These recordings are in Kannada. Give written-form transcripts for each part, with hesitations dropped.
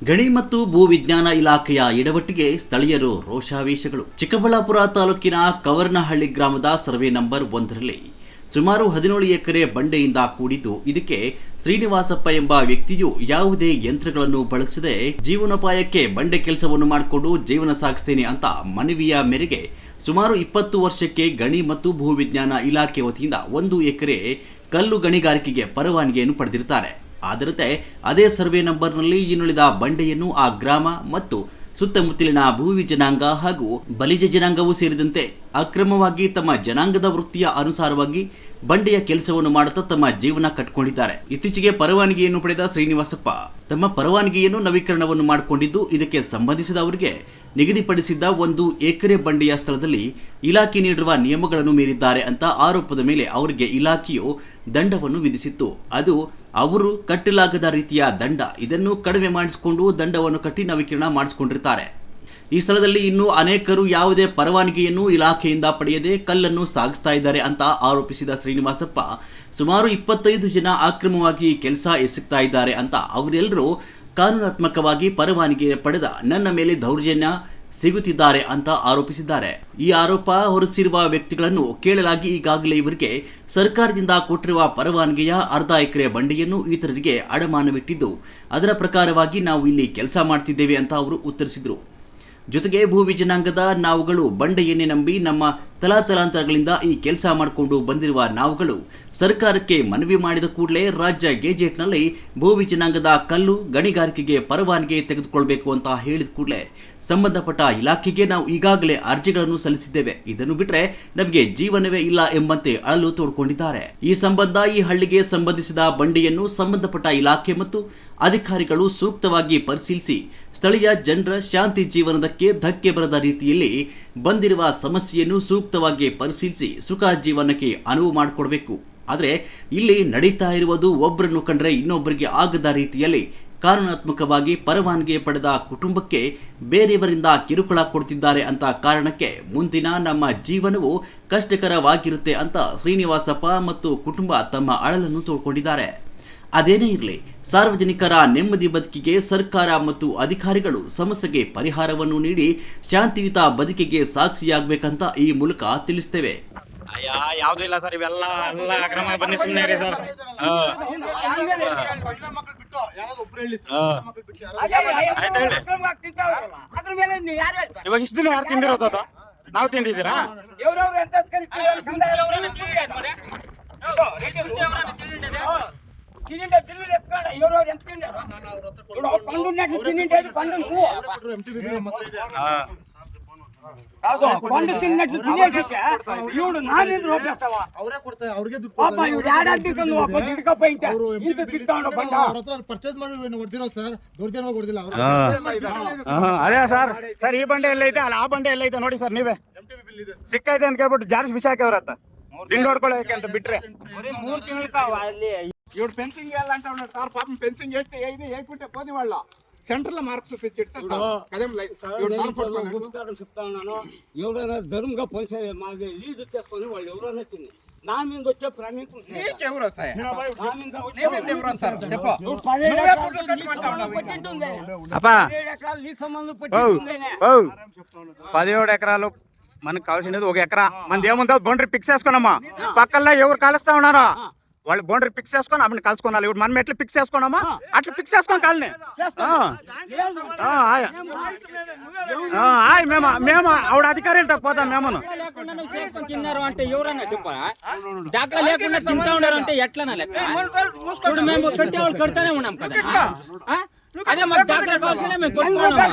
ಗಣಿ ಮತ್ತು ಭೂವಿಜ್ಞಾನ ಇಲಾಖೆಯ ಎಡವಟ್ಟಿಗೆ ಸ್ಥಳೀಯರು ರೋಷಾವೇಶಗಳು. ಚಿಕ್ಕಬಳ್ಳಾಪುರ ತಾಲೂಕಿನ ಕವರ್ನಹಳ್ಳಿ ಗ್ರಾಮದ ಸರ್ವೆ ನಂಬರ್ 1ರಲ್ಲಿ ಸುಮಾರು 17 ಎಕರೆ ಬಂಡೆಯಿಂದ ಕೂಡಿದ್ದು, ಇದಕ್ಕೆ ಶ್ರೀನಿವಾಸಪ್ಪ ಎಂಬ ವ್ಯಕ್ತಿಯು ಯಾವುದೇ ಯಂತ್ರಗಳನ್ನು ಬಳಸದೆ ಜೀವನೋಪಾಯಕ್ಕೆ ಬಂಡೆ ಕೆಲಸವನ್ನು ಮಾಡಿಕೊಂಡು ಜೀವನ ಸಾಗಿಸ್ತೇನೆ ಅಂತ ಮನವಿಯ ಮೇರೆಗೆ ಸುಮಾರು 20 ವರ್ಷಕ್ಕೆ ಗಣಿ ಮತ್ತು ಭೂವಿಜ್ಞಾನ ಇಲಾಖೆ ವತಿಯಿಂದ 1 ಎಕರೆ ಕಲ್ಲು ಗಣಿಗಾರಿಕೆಗೆ ಪರವಾನಗಿಯನ್ನು ಪಡೆದಿರುತ್ತಾರೆ. ಆದರೆ ಅದೇ ಸರ್ವೆ ನಂಬರ್ನಲ್ಲಿ ಇನ್ನುಳಿದ ಬಂಡೆಯನ್ನು ಆ ಗ್ರಾಮ ಮತ್ತು ಸುತ್ತಮುತ್ತಲಿನ ಭೂವಿ ಜನಾಂಗ ಹಾಗೂ ಬಲಿಜ ಜನಾಂಗವೂ ಸೇರಿದಂತೆ ಅಕ್ರಮವಾಗಿ ತಮ್ಮ ಜನಾಂಗದ ವೃತ್ತಿಯ ಅನುಸಾರವಾಗಿ ಬಂಡೆಯ ಕೆಲಸವನ್ನು ಮಾಡುತ್ತಾ ತಮ್ಮ ಜೀವನ ಕಟ್ಟಿಕೊಂಡಿದ್ದಾರೆ. ಇತ್ತೀಚೆಗೆ ಪರವಾನಗಿಯನ್ನು ಪಡೆದ ಶ್ರೀನಿವಾಸಪ್ಪ ತಮ್ಮ ಪರವಾನಗಿಯನ್ನು ನವೀಕರಣವನ್ನು ಮಾಡಿಕೊಂಡಿದ್ದು, ಇದಕ್ಕೆ ಸಂಬಂಧಿಸಿದ ಅವರಿಗೆ ನಿಗದಿಪಡಿಸಿದ್ದ 1 ಎಕರೆ ಬಂಡೆಯ ಸ್ಥಳದಲ್ಲಿ ಇಲಾಖೆ ನೀಡಿರುವ ನಿಯಮಗಳನ್ನು ಮೀರಿದ್ದಾರೆ ಅಂತ ಆರೋಪದ ಮೇಲೆ ಅವರಿಗೆ ಇಲಾಖೆಯು ದಂಡವನ್ನು ವಿಧಿಸಿತ್ತು. ಅದು ಅವರು ಕಟ್ಟಲಾಗದ ರೀತಿಯ ದಂಡ. ಇದನ್ನು ಕಡಿಮೆ ಮಾಡಿಸಿಕೊಂಡು ದಂಡವನ್ನು ಕಟ್ಟಿ ನವೀಕರಣ ಮಾಡಿಸಿಕೊಂಡಿರ್ತಾರೆ. ಈ ಸ್ಥಳದಲ್ಲಿ ಇನ್ನೂ ಅನೇಕರು ಯಾವುದೇ ಪರವಾನಗಿಯನ್ನು ಇಲಾಖೆಯಿಂದ ಪಡೆಯದೆ ಕಲ್ಲನ್ನು ಸಾಗಿಸ್ತಾ ಇದ್ದಾರೆ ಅಂತ ಆರೋಪಿಸಿದ ಶ್ರೀನಿವಾಸಪ್ಪ, ಸುಮಾರು 25 ಜನ ಅಕ್ರಮವಾಗಿ ಕೆಲಸ ಎಸಗ್ತಾ ಇದ್ದಾರೆ ಅಂತ ಅವರೆಲ್ಲರೂ ಕಾನೂನಾತ್ಮಕವಾಗಿ ಪರವಾನಗಿ ಪಡೆದ ನನ್ನ ಮೇಲೆ ದೌರ್ಜನ್ಯ ಸಿಗುತ್ತಿದ್ದಾರೆ ಅಂತ ಆರೋಪಿಸಿದ್ದಾರೆ. ಈ ಆರೋಪ ಹೊರಿಸಿರುವ ವ್ಯಕ್ತಿಗಳನ್ನು ಕೇಳಲಾಗಿ ಈಗಾಗಲೇ ಇವರಿಗೆ ಸರ್ಕಾರದಿಂದ ಕೊಟ್ಟಿರುವ ಪರವಾನಗಿಯ ಅರ್ಧ ಎಕರೆ ಬಂಡೆಯನ್ನು ಇತರರಿಗೆ ಅಡಮಾನವಿಟ್ಟಿದ್ದು, ಅದರ ಪ್ರಕಾರವಾಗಿ ನಾವು ಇಲ್ಲಿ ಕೆಲಸ ಮಾಡ್ತಿದ್ದೇವೆ ಅಂತ ಅವರು ಉತ್ತರಿಸಿದರು. ಜೊತೆಗೆ ಭೂವಿ ಜನಾಂಗದ ನಾವುಗಳು ಬಂಡೆಯನ್ನೇ ನಂಬಿ ನಮ್ಮ ತಲಾತಲಾಂತರಗಳಿಂದ ಈ ಕೆಲಸ ಮಾಡಿಕೊಂಡು ಬಂದಿರುವ ನಾವುಗಳು ಸರ್ಕಾರಕ್ಕೆ ಮನವಿ ಮಾಡಿದ ಕೂಡಲೇ ರಾಜ್ಯ ಗೆಜೆಟ್ನಲ್ಲಿ ಭೂವಿ ಜನಾಂಗದ ಕಲ್ಲು ಗಣಿಗಾರಿಕೆಗೆ ಪರವಾನಗಿ ತೆಗೆದುಕೊಳ್ಬೇಕು ಅಂತ ಹೇಳಿದ ಕೂಡಲೇ ಸಂಬಂಧಪಟ್ಟ ಇಲಾಖೆಗೆ ನಾವು ಈಗಾಗಲೇ ಅರ್ಜಿಗಳನ್ನು ಸಲ್ಲಿಸಿದ್ದೇವೆ. ಇದನ್ನು ಬಿಟ್ಟರೆ ನಮಗೆ ಜೀವನವೇ ಇಲ್ಲ ಎಂಬಂತೆ ಅಳಲು ತೋಡ್ಕೊಂಡಿದ್ದಾರೆ. ಈ ಸಂಬಂಧ ಈ ಹಳ್ಳಿಗೆ ಸಂಬಂಧಿಸಿದ ಬಂಡೆಯನ್ನು ಸಂಬಂಧಪಟ್ಟ ಇಲಾಖೆ ಮತ್ತು ಅಧಿಕಾರಿಗಳು ಸೂಕ್ತವಾಗಿ ಪರಿಶೀಲಿಸಿ ಸ್ಥಳೀಯ ಜನರ ಶಾಂತಿ ಜೀವನದಕ್ಕೆ ಧಕ್ಕೆ ಬರದ ರೀತಿಯಲ್ಲಿ ಬಂದಿರುವ ಸಮಸ್ಯೆಯನ್ನು ಸೂಕ್ತವಾಗಿ ಪರಿಶೀಲಿಸಿ ಸುಖ ಜೀವನಕ್ಕೆ ಅನುವು ಮಾಡಿಕೊಡ್ಬೇಕು. ಆದರೆ ಇಲ್ಲಿ ನಡೀತಾ ಇರುವುದು ಒಬ್ಬರನ್ನು ಕಂಡ್ರೆ ಇನ್ನೊಬ್ಬರಿಗೆ ಆಗದ ರೀತಿಯಲ್ಲಿ ಕಾನೂನಾತ್ಮಕವಾಗಿ ಪರವಾನಗಿ ಪಡೆದ ಕುಟುಂಬಕ್ಕೆ ಬೇರೆಯವರಿಂದ ಕಿರುಕುಳ ಕೊಡ್ತಿದ್ದಾರೆ ಅಂತ ಕಾರಣಕ್ಕೆ ಮುಂದಿನ ನಮ್ಮ ಜೀವನವು ಕಷ್ಟಕರವಾಗಿರುತ್ತೆ ಅಂತ ಶ್ರೀನಿವಾಸಪ್ಪ ಮತ್ತು ಕುಟುಂಬ ತಮ್ಮ ಅಳಲನ್ನು ತೋಡ್ಕೊಂಡಿದ್ದಾರೆ. ಅದೇನೇ ಇರಲಿ, ಸಾರ್ವಜನಿಕರ ನೆಮ್ಮದಿ ಬದುಕಿಗೆ ಸರ್ಕಾರ ಮತ್ತು ಅಧಿಕಾರಿಗಳು ಸಮಸ್ಯೆಗೆ ಪರಿಹಾರವನ್ನು ನೀಡಿ ಶಾಂತಿಯುತ ಬದುಕಿಗೆ ಸಾಕ್ಷಿಯಾಗಬೇಕಂತ ಈ ಮೂಲಕ ತಿಳಿಸ್ತೇವೆ. ಯಾವ್ದು ಇಲ್ಲ ಸರ್, ಇವೆಲ್ಲ ಅಕ್ರಮ ಬನ್ನಿ ಸುಮ್ಮನೆ ಸರ್. ಇವಾಗ ಇಷ್ಟು ದಿನ ಯಾರು ತಿಂದಿರೋದು? ನಾವು ತಿಂದಿದ್ದೀರಾ? ಅದೇ ಸರ್ ಈ ಬಂಡೆ ಎಲ್ಲ ಐತೆ, ಅಲ್ಲ ಆ ಬಂಡೆ ಎಲ್ಲ ಐತೆ ನೋಡಿ ಸರ್. ನೀವೇ ಸಿಕ್ಕೈತೆ ಅಂತ ಕೇಳ್ಬಿಟ್ಟು ಜಾರ್ಜ್ ಬಿಸಾಕಿ ಅವ್ರ ಹತ್ತ ದಿಂಡ್ ಹೊಡ್ಕೊಳ್ಳೋಕೆ ಅಂತ ಬಿಟ್ರೆ 3 ತಿಂಗಳು ಇವ್ರು ಫೆನ್ಸಿಂಗ್ ಎಲ್ಲ ಅಂತ సార్ పాపం ఫెన్సింగ్ చేస్తే ఏది ఏకుంటే పోది వాళ్ళ సెంటర్ లో మార్క్స్ పెంచిస్తారు కదేం ఇవ్వడు దాని పట్టుకొని చెప్తాను. ఎవరైనా ధర్మంగా పోలీసు మాది లీజ్ చేసుకొని వాళ్ళు ఎవరైనా తిని నా మీద వచ్చే ప్రాణికులు ఎవరు వస్తాయి? ఎవరు వస్తారు చెప్పు. 17 ఎకరాలు మనకు కావాల్సినది 1 ఎకరా. మనది ఏముందో బౌండరీ ఫిక్స్ చేసుకున్నామా. పక్కల్లో ఎవరు కలుస్తా ఉన్నారో వాళ్ళు బౌండరీ ఫిక్స్ చేసుకొని అప్పుడు కలుసుకోవాలి. ఇప్పుడు మనం ఎట్లా ఫిక్స్ చేసుకున్నామా అట్లా ఫిక్స్ చేసుకొని కాలనీ మేము ఆవిడ అధికారులతో పోతాం. మేము తిన్నారు అంటే ఎవరన్నా చెప్పరా? దాకా లేకుండా తింటా ఉన్నారు అంటే ఎట్లా లెక్క? ఇప్పుడు మేము కట్టే వాళ్ళు కడతానే ఉన్నాం కదా. అదే మాకు దాఖలా కావాల్సిన మేము కొట్టుకుంటాం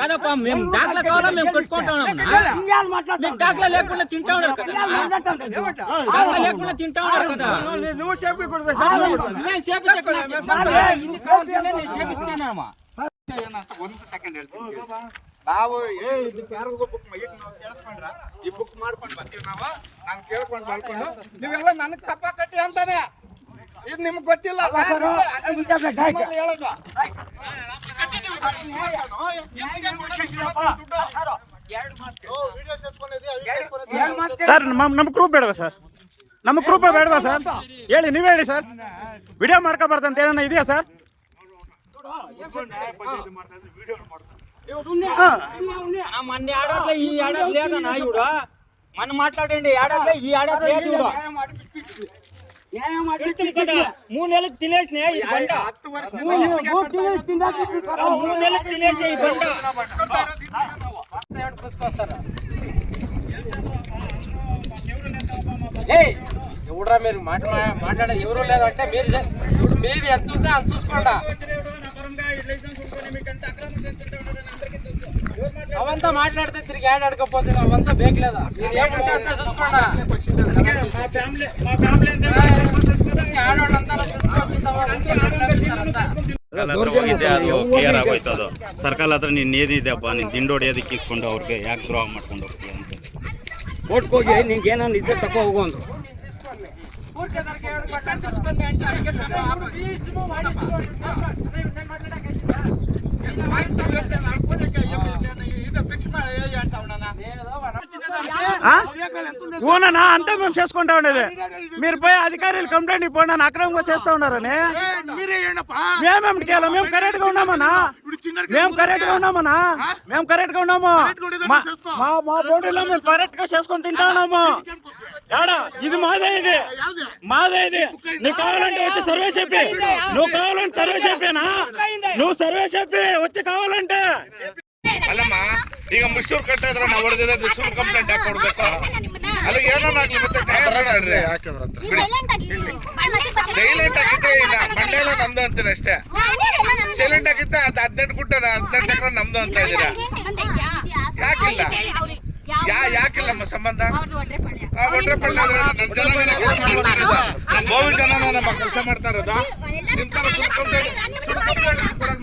కదప్ప. మేము దాఖలా కావాలా మేము కొట్టుకుంటా ఉన్నాం. మేము దాఖలా లేకుండా తింటా ఉన్నారు కదా. దాఖలా లేకుండా తింటా ఉన్నారు కదా. నేను చేపిస్తున్నామా? ನಾವು ಈ ಬುಕ್ ಮಾಡ್ಕೊಂಡು ಬರ್ತೀವಿ. ನಾವು ನಾನು ಕೇಳ್ಕೊಂಡು ಮಾಡ್ಕೊಂಡು ನೀವೆಲ್ಲ ನನಗೆ ಕಪ್ಪ ಕಟ್ಟಿ ಅಂತಾನೆ. ಇದು ನಿಮ್ಗೆ ಗೊತ್ತಿಲ್ಲ ಸರ್. ನಮ್ಮ ಗ್ರೂಪ್ ಬೇಡವಾ ಸರ್? ನಮ್ಮ ಗ್ರೂಪ್ ಬೇಡವಾ ಸರ್? ಹೇಳಿ, ನೀವೇ ಹೇಳಿ ಸರ್. ವಿಡಿಯೋ ಮಾಡ್ಕೊಬಾರ್ದಂತ ಏನಾನ ಇದೆಯಾ ಸರ್? మొన్న ఏడాదిలో ఈ ఏడాది లేదన్నా ఇవిడు మనం మాట్లాడండి ఏడాదిలో ఈ ఏడాది లేదు ఇవిడు 3 నెలలకు తినేసిన ఈ బండ 3 నెలలకు తినేసే ఈ బండ ఎవడరా మీరు మాట్లాడే ఎవరు లేదంటే మీరు ఇప్పుడు మీది ఎంత ఉందో అంత చూసుకోండి. అవంతా మాట్లాడితే తిరిగి యాడ్ అడగకపోతే అవంతా బేకలేదా మీరు ఏమంటే అంతా చూసుకోండి. ఆడవాళ్ళంతా ಕ್ಲಿಯರ್ ಆಗೋಯ್ತದು ಸರ್ಕಾರ ಹತ್ರ ನೀನು ಏನಿದೆಪ್ಪ ನೀನು ದಿಂಡೋಡಿ ಅದಕ್ಕೆ ಇಸ್ಕೊಂಡು ಅವ್ರಿಗೆ ಯಾಕೆ ದ್ರೋಹ ಮಾಡ್ಕೊಂಡು ಹೋಗ್ತೀಯ ಅಂತ ಕೋರ್ಟ್ಗೆ ಹೋಗಿ ನಿಂಗೆ ಏನಾದ್ರು ಇದ್ರೆ ತಗೋ ಹೋಗು ಅಂದ್ರು. ఓనా అంటే మేము చేసుకుంటా ఉండేది మీరు పోయి అధికారులు కంప్లైంట్ ఇవ్వండి నన్ను అక్రమంగా చేస్తా ఉన్నారని మేమేమిటికేలా మేము కరెక్ట్ గా ఉన్నామన్నా మేము కరెక్ట్ గా ఉన్నామన్నా మేము కరెక్ట్ గా ఉన్నాము మా బోర్డులో మేము కరెక్ట్ గా చేసుకొని తింటా ఉన్నాము ఏడా ఇది మాదే ఇది నీకు కావాలంటే వచ్చి సర్వే చెప్పి నువ్వు కావాలంటే సర్వే చెప్పేనా నువ్వు సర్వే చెప్పి వచ్చి కావాలంటే ಅಲ್ಲಮ್ಮ ಈಗ ಮುಷ್ಟೂರು ಕಟ್ಟ ಇದ್ರೆ ನಾವು ಹೊಡೆದಿರೋದು ಸುಳ್ಳು ಕಂಪ್ಲೇಂಟ್ ಯಾಕೆ ಕೊಡ್ಬೇಕು ಅಲ್ಲ ಏನಾಗ್ಲಿ ಮತ್ತೆ ಸೈಲೆಂಟ್ ಆಗಿದ್ದೆ ಇಲ್ಲ ಬಂಡೆ ಎಲ್ಲ ನಮ್ದು ಅಂತೀರ ಅಷ್ಟೇ ಸೈಲೆಂಟ್ ಆಗಿದ್ದೆ ಅದು 18 ಗುಂಟೆ 18 ಎಕರೆ ನಮ್ದು ಅಂತ ಇದ್ದೀರಾ ಯಾಕಿಲ್ಲ ಯಾಕಿಲ್ಲಮ್ಮ ಸಂಬಂಧ ಒಡ್ರೆಪಳ್ಳಿ ಆದ್ರೆ ನನ್ನ ಜನ ಕೆಲಸ ಮಾಡ್ತಿರೋದು ನಮ್ಮ ಗೋವಿ ಜನ ನಮ್ಮ ಕೆಲಸ ಮಾಡ್ತಾ ಇರೋದು ಇಂಥ ಸುಳ್ಳು ಕಂಪ್ಲೇಂಟ್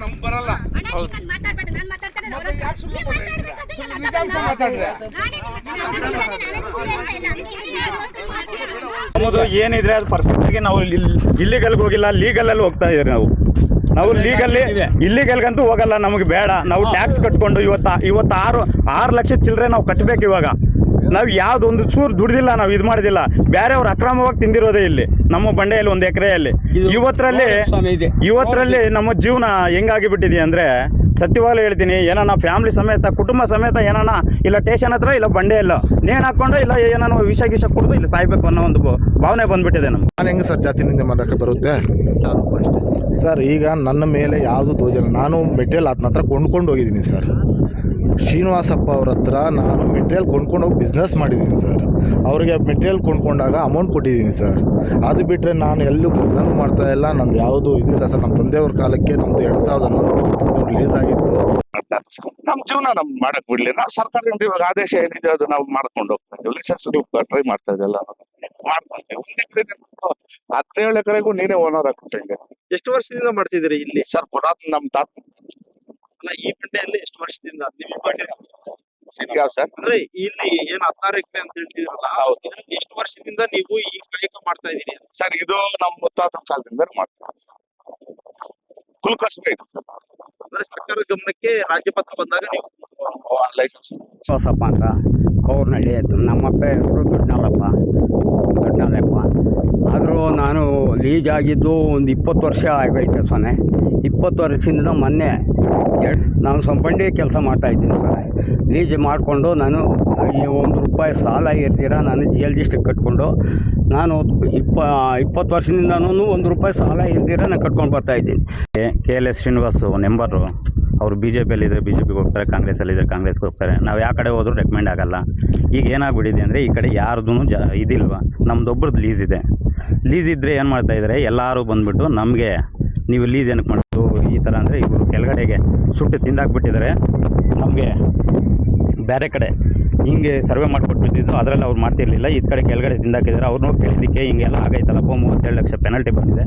ನಮ್ಗೆ ಬರಲ್ಲ ನಮ್ಮದು ಏನಿದ್ರೆ ಅದು ಪರ್ಫೆಕ್ಟ್ ಆಗಿ ನಾವು ಇಲ್ಲಿಗಲ್ಗೆ ಹೋಗಿಲ್ಲ ಲೀಗಲಲ್ಲಿ ಹೋಗ್ತಾ ಇದ್ದೀರಿ ನಾವು ಇಲ್ಲಿಗಲ್ಗಂತೂ ಹೋಗಲ್ಲ ನಮಗೆ ಬೇಡ ನಾವು ಟ್ಯಾಕ್ಸ್ ಕಟ್ಕೊಂಡು ಇವತ್ತು 6 ಲಕ್ಷ ಚಿಲ್ಲರೆ ನಾವು ಕಟ್ಟಬೇಕು ಇವಾಗ ನಾವು ಯಾವುದೊಂದು ಚೂರು ದುಡ್ದಿಲ್ಲ ನಾವು ಇದು ಮಾಡಿದಿಲ್ಲ ಬೇರೆಯವ್ರು ಅಕ್ರಮವಾಗಿ ತಿಂದಿರೋದೇ ಇಲ್ಲಿ ನಮ್ಮ ಬಂಡೆಯಲ್ಲಿ 1 ಎಕರೆಯಲ್ಲಿ ಇವತ್ತರಲ್ಲಿ ನಮ್ಮ ಜೀವನ ಹೆಂಗಾಗಿ ಬಿಟ್ಟಿದೆ ಅಂದರೆ ಸತ್ಯವಾಗ್ಲೂ ಹೇಳ್ತೀನಿ ಏನಾನ ಫ್ಯಾಮಿಲಿ ಸಮೇತ ಕುಟುಂಬ ಸಮೇತ ಏನಾನ ಇಲ್ಲ ಸ್ಟೇಷನ್ ಹತ್ರ ಇಲ್ಲ ಬಂಡೆಯಲ್ಲ ನೇಣು ಹಾಕ್ಕೊಂಡು ಇಲ್ಲ ಏನಾನ ವಿಷ ಕುಡಿದು ಇಲ್ಲಿ ಸಾಯ್ಬೇಕು ಅನ್ನೋ ಒಂದು ಭಾವನೆ ಬಂದ್ಬಿಟ್ಟಿದೆ ನಮ್ಗೆ. ನಾನು ಹೆಂಗೆ ಸರ್ ಜಾತಿ ನಿಂದೆ ಮಾಡೋಕ್ಕೆ ಬರುತ್ತೆ ಸರ್? ಈಗ ನನ್ನ ಮೇಲೆ ಯಾವುದು ತೋಜಲ್ಲ. ನಾನು ಮೆಟೀರಿಯಲ್ ಆತನ ಹತ್ರ ಕೊಂಡ್ಕೊಂಡು ಹೋಗಿದ್ದೀನಿ ಸರ್. ಶ್ರೀನಿವಾಸಪ್ಪ ಅವ್ರ ಹತ್ರ ನಾನು ಮೆಟೀರಿಯಲ್ ಕೊಂಡ್ಕೊಂಡು ಹೋಗಿ ಬಿಸ್ನೆಸ್ ಮಾಡಿದ್ದೀನಿ ಸರ್. ಅವ್ರಿಗೆ ಮೆಟೀರಿಯಲ್ ಕೊಂಡ್ಕೊಂಡಾಗ ಅಮೌಂಟ್ ಕೊಟ್ಟಿದ್ದೀನಿ ಸರ್. ಅದು ಬಿಟ್ಟರೆ ನಾನು ಎಲ್ಲೂ ಕೆಲಸನೂ ಮಾಡ್ತಾಯಿಲ್ಲ. ನಂದು ಯಾವುದು ಇದಿಲ್ಲ ಸರ್. ನಮ್ಮ ತಂದೆಯವ್ರ ಕಾಲಕ್ಕೆ ನಮ್ಮದು 2011 ತಂದೆಯವ್ರು ಲೇಸ್ ಆಗಿತ್ತು. ನಮ್ಮ ಜೀವನ ನಮ್ ಮಾಡಕ್ ಬಿಡ್ಲಿ. ನಾವು ಸರ್ಕಾರದಿಂದ ಇವಾಗ ಆದೇಶ ಏನಿದೆ ಅದು ನಾವು ಮಾಡ್ಕೊಂಡು ಹೋಗ್ತಾ ಇದ್ದೀವಿ. ಲೈಸೆನ್ಸ್ ಟ್ರೈ ಮಾಡ್ತಾ ಇದೆಲ್ಲ ಮಾಡ್ಕೊಂತೀವಿ. 17 ಎಕರೆಗೂ ನೀನೇ ಓನರ್ ಆಗ್ಬಿಟ್ಟೆ. ಎಷ್ಟು ವರ್ಷದಿಂದ ಮಾಡ್ತಿದ್ದೀರಿ ಇಲ್ಲಿ? ಸರ್ ಪುರಾತನ ನಮ್ ತಾತ ಅಲ್ಲ ಈ ಬಂಡೆಯಲ್ಲಿ ಎಷ್ಟು ವರ್ಷದಿಂದ ನೀವು ಮಾಡಿರಿ? ಯಾವ ಸರ್ ಅಂದ್ರೆ ಇಲ್ಲಿ ಏನ್ 16 ಎಕರೆ ಅಂತ ಹೇಳ್ತಿದ್ರಲ್ಲ, ಎಷ್ಟು ವರ್ಷದಿಂದ ನೀವು ಈ ಕಾಯಕ ಮಾಡ್ತಾ ಇದೀರಿ? ಸರ್ ಇದು ನಮ್ಮ ಮುತ್ತಾತನ ಕಾಲದಿಂದ ಮಾಡ್ತೀವಿ. ಕುಲ್ಕಸ್ಬೆ ಇದೆ ಸರ್. ಅಂದ್ರೆ ಸರ್ಕಾರದ ಗಮನಕ್ಕೆ ರಾಜ್ಯಪತ್ರ ಬಂದಾಗ ನೀವು ಲೈಸೆನ್ಸ್ ಹೊಸಪ್ಪ ಅಂತ ಕೌರ್ನಳ್ಳಿ. ನಮ್ಮಪ್ಪ ಹೆಸರು ದೊಡ್ಡನಲ್ಲಪ್ಪ. ಆದರೂ ನಾನು ಲೀಜ್ ಆಗಿದ್ದು ಒಂದು 20 ವರ್ಷ ಆಗೈತೆ ಸೊನ್ನೆ. 20 ವರ್ಷದಿಂದ ಮೊನ್ನೆ ನಾನು ಸಂಪಂಡಿ ಕೆಲಸ ಮಾಡ್ತಾಯಿದ್ದೀನಿ ಸರ್. ಲೀಜ್ ಮಾಡಿಕೊಂಡು ನಾನು ₹1 ಸಾಲ ಇರ್ತೀರ ನಾನು GLGST ಕಟ್ಕೊಂಡು ನಾನು 20 ವರ್ಷದಿಂದನೂ ₹1 ಸಾಲ ಇರ್ತೀರ ನಾನು ಕಟ್ಕೊಂಡು ಬರ್ತಾಯಿದ್ದೀನಿ. KLS ಶ್ರೀನಿವಾಸ್ ನೆಂಬರು ಅವರು BJPಯಲ್ಲಿದ್ದರೆ BJPಗೆ ಹೋಗ್ತಾರೆ, ಕಾಂಗ್ರೆಸ್ಸಲ್ಲಿದ್ದರೆ ಕಾಂಗ್ರೆಸ್ಗೆ ಹೋಗ್ತಾರೆ. ನಾವು ಯಾವ ಕಡೆ ಹೋದ್ರೂ ರೆಕಮೆಂಡ್ ಆಗಲ್ಲ. ಈಗ ಏನಾಗ್ಬಿಟ್ಟಿದೆ ಅಂದರೆ ಈ ಕಡೆ ಯಾರ್ದೂ ಇದಿಲ್ವ, ನಮ್ಮದೊಬ್ಬರದ್ದು ಲೀಸ್ ಇದೆ. ಲೀಸ್ ಇದ್ದರೆ ಏನು ಮಾಡ್ತಾಯಿದ್ದಾರೆ, ಎಲ್ಲರೂ ಬಂದುಬಿಟ್ಟು ನಮಗೆ ನೀವು ಲೀಸ್ ಏನಕ್ಕೆ ಮಾಡೋದು ಈ ಥರ ಅಂದರೆ ಇವರು ಕೆಳಗಡೆಗೆ ಸುಟ್ಟು ತಿಂದಾಕ್ಬಿಟ್ಟಿದ್ದಾರೆ. ನಮಗೆ ಬೇರೆ ಕಡೆ ಹಿಂಗೆ ಸರ್ವೆ ಮಾಡಿಕೊಟ್ಬಿಟ್ಟಿದ್ದು ಅದರಲ್ಲಿ ಅವ್ರು ಮಾಡ್ತಿರ್ಲಿಲ್ಲ. ಈ ಕಡೆ ಕೆಳಗಡೆ ತಿಂದಾಕಿದ್ದಾರೆ. ಅವ್ರನ್ನೂ ಕೇಳಿದ್ದಕ್ಕೆ ಹಿಂಗೆಲ್ಲ ಆಗೈತಲ್ಲಪ್ಪ 37 ಲಕ್ಷ ಪೆನಲ್ಟಿ ಬಂದಿದೆ.